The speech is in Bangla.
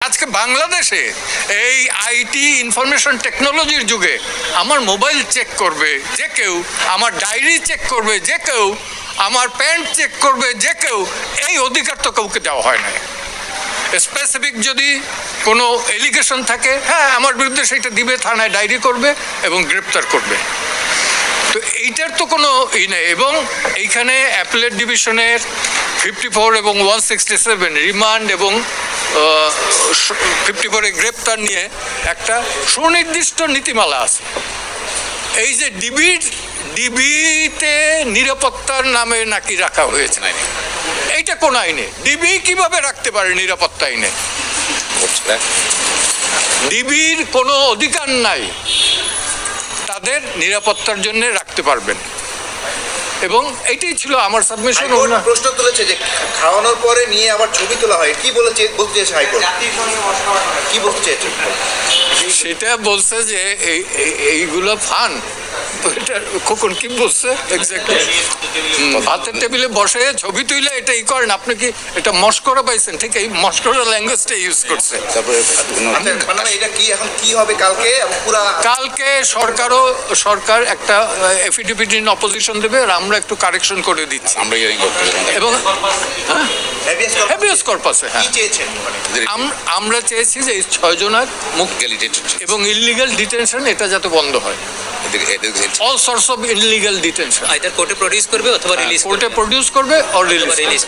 আজকে বাংলাদেশে এই আইটি ইনফরমেশন টেকনোলজির যুগে আমার মোবাইল চেক করবে যে কেউ, আমার ডায়েরি চেক করবে যে কেউ, আমার প্যান্ট চেক করবে যে কেউ, এই অধিকার তো কাউকে দেওয়া হয় না। স্পেসিফিক যদি কোনো এলিগেশন থাকে, হ্যাঁ আমার বিরুদ্ধে সেটা দিবে, থানায় ডায়েরি করবে এবং গ্রেপ্তার করবে। তো এইটার তো কোনো ই নেই। এবং এইখানে অ্যাপেলেট ডিভিশনের 54 এবং 167 রিমান্ড এবং 54-এ গ্রেপ্তার নিয়ে একটা সুনির্দিষ্ট নীতিমালা আছে। এই যে ডিবিতে নিরাপত্তার নামে নাকি রাখা হয়েছে, এইটা কোন আইনে? ডিবি কিভাবে রাখতে পারে নিরাপত্তা আইনে? ডিবির কোনো অধিকার নাই তাদের নিরাপত্তার জন্য রাখতে পারবেন। এবং এইটাই ছিল আমার সাবমিশন। প্রশ্ন তুলেছে যে খাওয়ানোর পরে নিয়ে আবার ছবি তোলা হয়, কি বলতে চেয়েছে হাইকোর্ট? কি বলতে চেয়েছে? সেটা বলছে যে এইগুলো ফান। কখন কি বলছে এক্স্যাক্টলি? ভাতের টেবিলে বসে ছবি তুইলে এটা ই করেন, আপনি কি এটা মস্করা পাইছেন? ঠিক এই মস্করা ল্যাঙ্গুয়েজটা ইউজ করছে। এটা কি এখন কি হবে কালকে? কালকে সরকার একটা এফিডেভিট ইন অপোজিশন দেবে, আর আমরা একটু কারেকশন করে দিচ্ছি। এবং হ্যাভিয়াস কর্পাসে আমরা চেয়েছি যে এই 6 জনের মুক্তি এবং ইললিগাল ডিটেনশন এটা যাতে বন্ধ হয়। All sorts of illegal detention either কোর্টে প্রডিউস করবে অথবা রিলিজ কোর্টে প্রডিউস করবে অর রিলিজ।